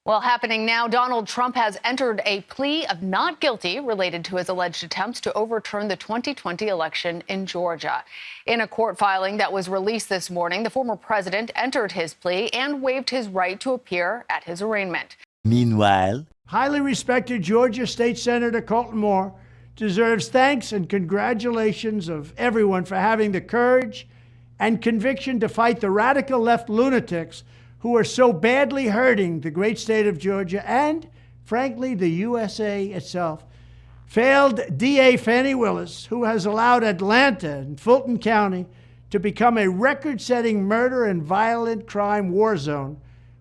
Well, happening now, Donald Trump has entered a plea of not guilty related to his alleged attempts to overturn the 2020 election in Georgia. In a court filing that was released this morning, the former president entered his plea and waived his right to appear at his arraignment. Meanwhile, highly respected Georgia State Senator Fulton deserves thanks and congratulations of everyone for having the courage and conviction to fight the radical left lunatics who are so badly hurting the great state of Georgia and, frankly, the USA itself. Failed DA Fani Willis, who has allowed Atlanta and Fulton County to become a record-setting murder and violent crime war zone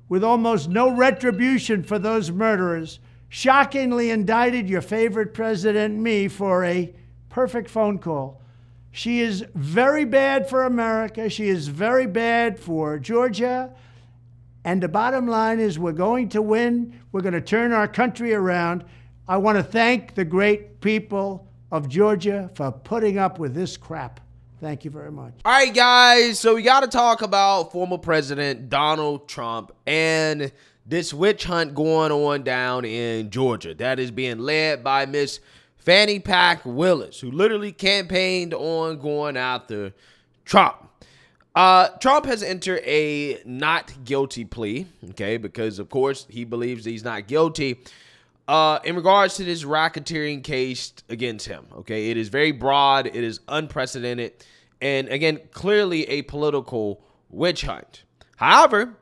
with almost no retribution for those murderers, shockingly indicted your favorite president, me, for a perfect phone call. She is very bad for America. She is very bad for Georgia. And the bottom line is we're going to win. We're going to turn our country around. I want to thank the great people of Georgia for putting up with this crap. Thank you very much. All right, guys. So we got to talk about former President Donald Trump and this witch hunt going on down in Georgia that is being led by Miss Fani Willis, who literally campaigned on going after Trump. Trump has entered a not guilty plea, okay, because, of course, he believes he's not guilty in regards to this racketeering case against him, okay? It is very broad. It is unprecedented. And, again, clearly a political witch hunt. However,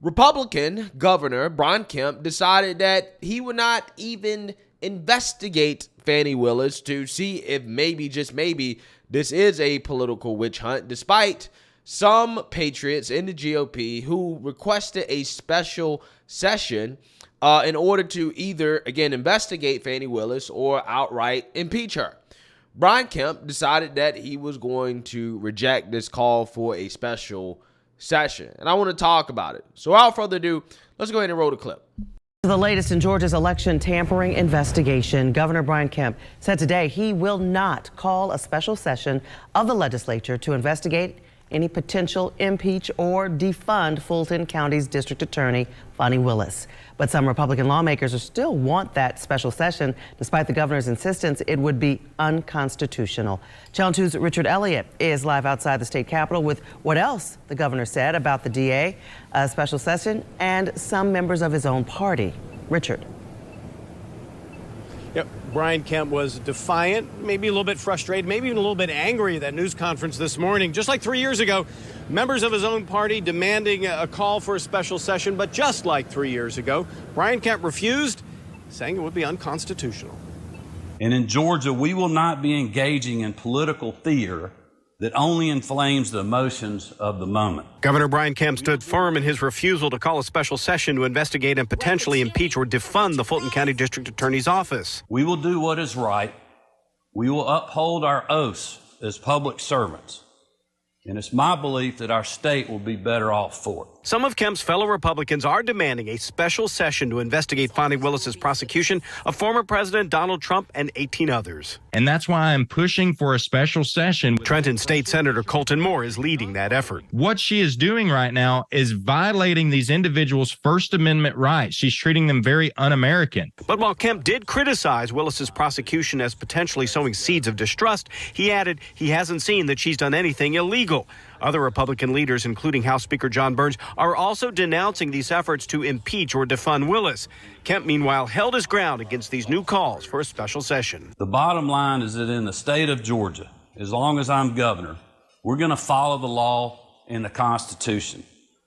Republican Governor Brian Kemp decided that he would not even investigate Fani Willis to see if maybe, just maybe, this is a political witch hunt, despite some patriots in the GOP who requested a special session in order to either, again, investigate Fani Willis or outright impeach her. Brian Kemp decided that he was going to reject this call for a special session, and I want to talk about it. So without further ado, let's go ahead and roll the clip. The latest in Georgia's election tampering investigation. Governor Brian Kemp said today he will not call a special session of the legislature to investigate any potential impeach or defund Fulton County's district attorney, Fani Willis. But some Republican lawmakers still want that special session, despite the governor's insistence it would be unconstitutional. Channel 2's Richard Elliott is live outside the state capitol with what else the governor said about the DA, a special session, and some members of his own party. Richard. Yep. Brian Kemp was defiant, maybe a little bit frustrated, maybe even a little bit angry at that news conference this morning. Just like 3 years ago, members of his own party demanding a call for a special session. But just like 3 years ago, Brian Kemp refused, saying it would be unconstitutional. And in Georgia, we will not be engaging in political theater that only inflames the emotions of the moment. Governor Brian Kemp stood firm in his refusal to call a special session to investigate and potentially impeach or defund the Fulton County District Attorney's office. We will do what is right. We will uphold our oaths as public servants. And it's my belief that our state will be better off for it. Some of Kemp's fellow Republicans are demanding a special session to investigate Fani Willis's prosecution of former President Donald Trump and 18 others. And that's why I'm pushing for a special session. Trenton State Senator Fulton is leading that effort. What she is doing right now is violating these individuals' First Amendment rights. She's treating them very un-American. But while Kemp did criticize Willis's prosecution as potentially sowing seeds of distrust, he added he hasn't seen that she's done anything illegal. Other Republican leaders, including House Speaker John Burns, are also denouncing these efforts to impeach or defund Willis. Kemp, meanwhile, held his ground against these new calls for a special session. The bottom line is that in the state of Georgia, as long as I'm governor, we're going to follow the law and the Constitution,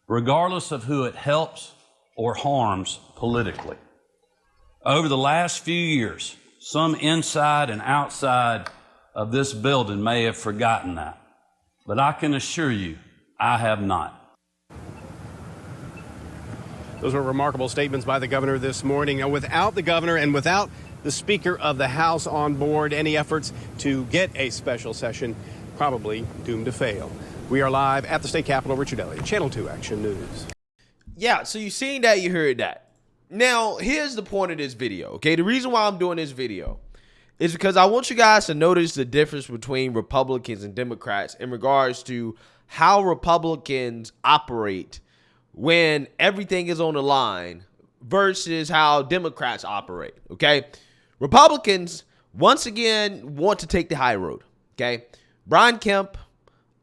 regardless of who it helps or harms politically. Over the last few years, some inside and outside of this building may have forgotten that. But I can assure you, I have not. Those were remarkable statements by the governor this morning. Now, without the governor and without the Speaker of the House on board, any efforts to get a special session probably doomed to fail. We are live at the state capitol. Richard Elliott, Channel 2 Action News. Yeah, so you seen that, you heard that. Now, here's the point of this video, okay? The reason why I'm doing this video is because I want you guys to notice the difference between Republicans and Democrats in regards to how Republicans operate when everything is on the line versus how Democrats operate, okay? Republicans, once again, want to take the high road, okay? Brian Kemp,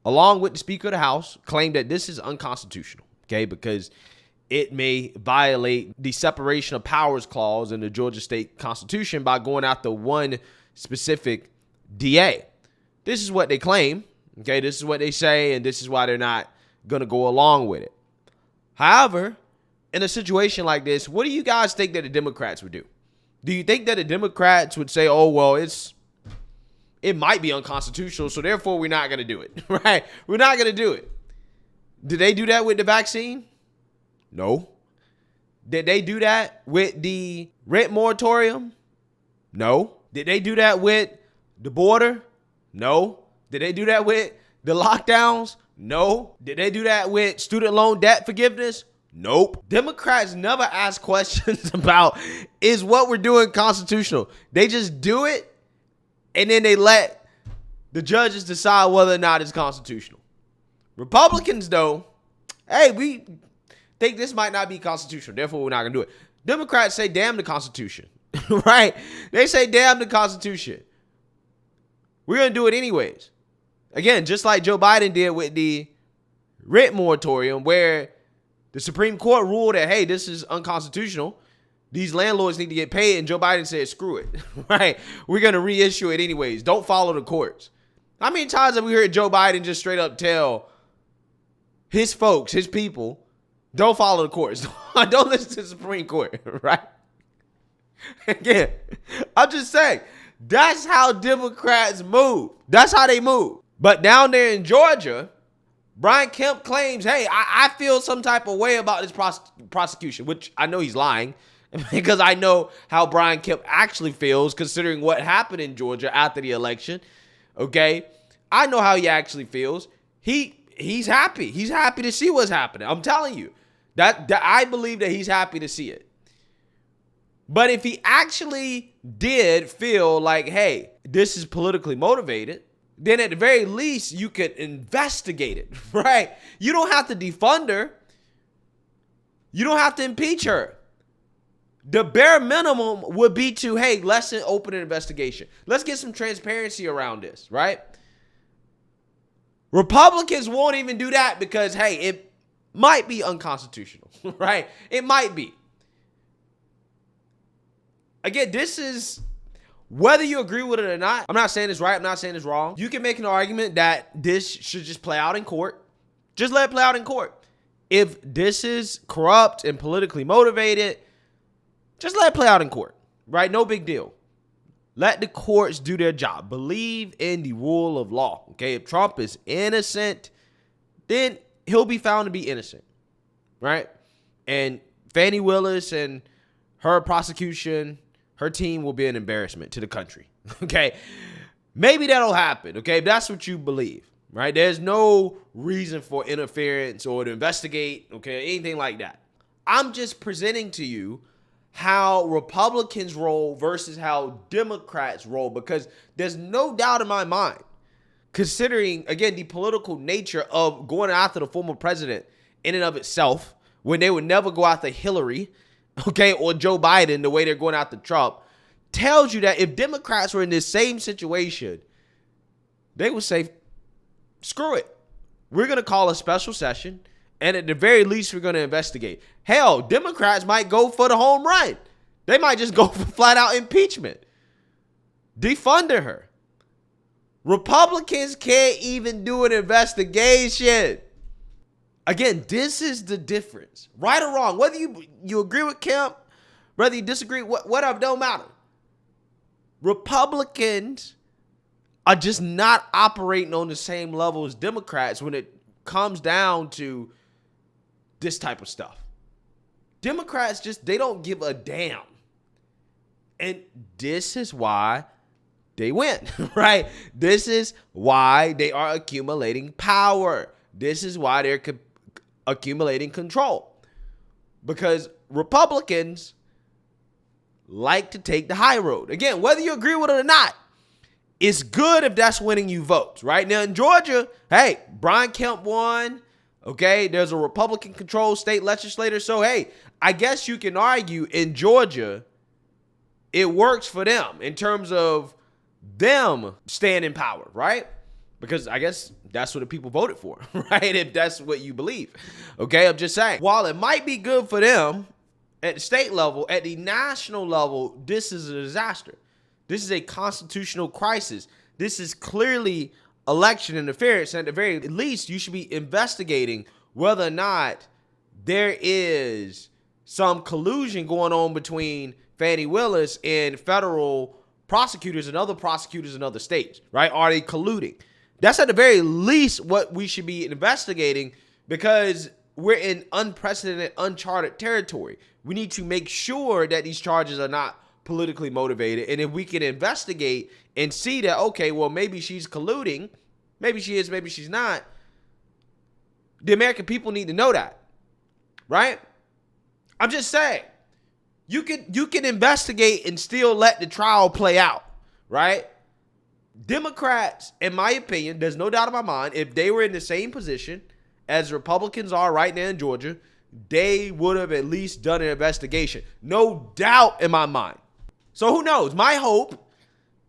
along with the Speaker of the House, claimed that this is unconstitutional, okay, because it may violate the separation of powers clause in the Georgia state constitution by going after one specific DA. This is what they claim, okay? This is what they say, and this is why they're not going to go along with it. However, in a situation like this, what do you guys think that the Democrats would do? Do you think that the Democrats would say, oh, well, it might be unconstitutional, so therefore we're not going to do it, right? We're not going to do it. Did they do that with the vaccine? No. Did they do that with the rent moratorium? No. Did they do that with the border? No. Did they do that with the lockdowns? No. Did they do that with student loan debt forgiveness? Nope. Democrats never ask questions about, is what we're doing constitutional? They just do it, and then they let the judges decide whether or not it's constitutional. Republicans, though, hey, we think this might not be constitutional, therefore we're not going to do it. Democrats say, damn the Constitution, right? They say, damn the Constitution. We're going to do it anyways. Again, just like Joe Biden did with the rent moratorium, where the Supreme Court ruled that, hey, this is unconstitutional. These landlords need to get paid. And Joe Biden said, screw it, right? We're going to reissue it anyways. Don't follow the courts. How many times have we heard Joe Biden just straight up tell his folks, his people, don't follow the courts. Don't listen to the Supreme Court, right? Again, I'm just saying, that's how Democrats move. That's how they move. But down there in Georgia, Brian Kemp claims, hey, I feel some type of way about this prosecution, which I know he's lying because I know how Brian Kemp actually feels considering what happened in Georgia after the election, okay? I know how he actually feels. He's happy. He's happy to see what's happening. I'm telling you, that I believe that he's happy to see it. But if he actually did feel like, hey, this is politically motivated, then at the very least, you could investigate it, right? You don't have to defund her. You don't have to impeach her. The bare minimum would be to, hey, let's open an investigation. Let's get some transparency around this, right? Republicans won't even do that because, hey, it might be unconstitutional, right? It might be. Again, this is, whether you agree with it or not, I'm not saying it's right, I'm not saying it's wrong. You can make an argument that this should just play out in court. Just let it play out in court. If this is corrupt and politically motivated, just let it play out in court, right? No big deal. Let the courts do their job. Believe in the rule of law, okay? If Trump is innocent, then he'll be found to be innocent, right? And Fani Willis and her prosecution, her team will be an embarrassment to the country, okay? Maybe that'll happen, okay? If that's what you believe, right? There's no reason for interference or to investigate, okay? Anything like that. I'm just presenting to you how Republicans roll versus how Democrats roll, because there's no doubt in my mind, considering, again, the political nature of going after the former president in and of itself, when they would never go after Hillary, okay, or Joe Biden the way they're going after Trump, tells you that if Democrats were in this same situation, they would say, screw it. We're going to call a special session, and at the very least, we're going to investigate. Hell, Democrats might go for the home run. They might just go for flat-out impeachment. Defund her. Republicans can't even do an investigation. Again, this is the difference. Right or wrong, whether you agree with Kemp, whether you disagree, whatever, don't matter. Republicans are just not operating on the same level as Democrats when it comes down to this type of stuff. Democrats they don't give a damn. And this is why they win, right? This is why they are accumulating power. This is why they're accumulating control. Because Republicans like to take the high road. Again, whether you agree with it or not, it's good if that's winning you votes, right? Now in Georgia, hey, Brian Kemp won, Okay, there's a Republican-controlled state legislature. So, hey, I guess you can argue in Georgia, it works for them in terms of them staying in power, right? Because I guess that's what the people voted for, right? If that's what you believe. Okay, I'm just saying. While it might be good for them at the state level, at the national level, this is a disaster. This is a constitutional crisis. This is clearly election interference. And at the very least, you should be investigating whether or not there is some collusion going on between Fani Willis and federal prosecutors and other prosecutors in other states, right? Are they colluding? That's at the very least what we should be investigating, because we're in unprecedented, uncharted territory. We need to make sure that these charges are not politically motivated. And if we can investigate and see that, okay, well, maybe she's colluding, maybe she is, maybe she's not, the American people need to know that, right? I'm just saying, you can investigate and still let the trial play out, right? Democrats, in my opinion, there's no doubt in my mind, if they were in the same position as Republicans are right now in Georgia, they would have at least done an investigation. No doubt in my mind. So who knows? My hope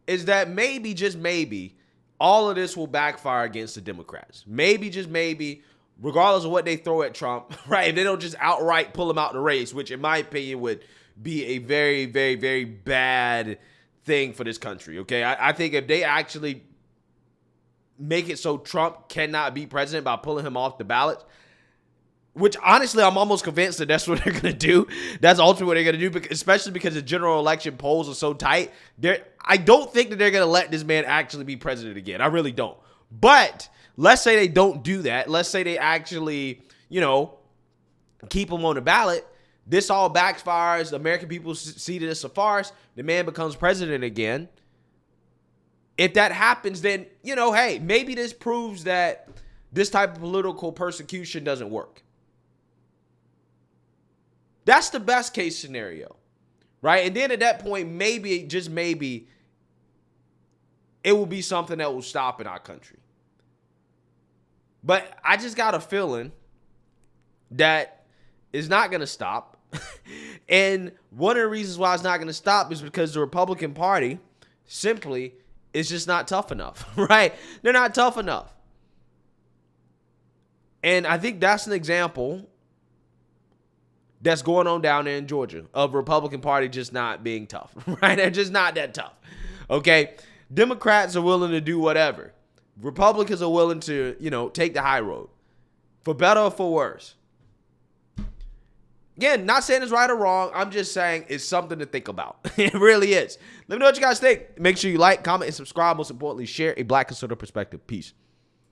is that maybe, just maybe, all of this will backfire against the Democrats. Maybe, just maybe, regardless of what they throw at Trump, right? If they don't just outright pull him out the race, which in my opinion would be a very, very, very bad thing for this country, okay? I think if they actually make it so Trump cannot be president by pulling him off the ballot, which honestly I'm almost convinced that that's what they're going to do. That's ultimately what they're going to do, especially because the general election polls are so tight. I don't think that they're going to let this man actually be president again. I really don't. But let's say they don't do that. Let's say they actually, keep him on the ballot. This all backfires. The American people see this as a farce. The man becomes president again. If that happens, then, hey, maybe this proves that this type of political persecution doesn't work. That's the best case scenario, right? And then at that point, maybe, just maybe, it will be something that will stop in our country. But I just got a feeling that it's not going to stop. And one of the reasons why it's not going to stop is because the Republican Party simply is just not tough enough, right? They're not tough enough. And I think that's an example that's going on down there in Georgia of Republican Party just not being tough, right? They're just not that tough, okay? Democrats are willing to do whatever. Republicans are willing to, take the high road, for better or for worse. Again, not saying it's right or wrong. I'm just saying it's something to think about. It really is. Let me know what you guys think. Make sure you like, comment, and subscribe. Most importantly, share a Black conservative perspective. Peace.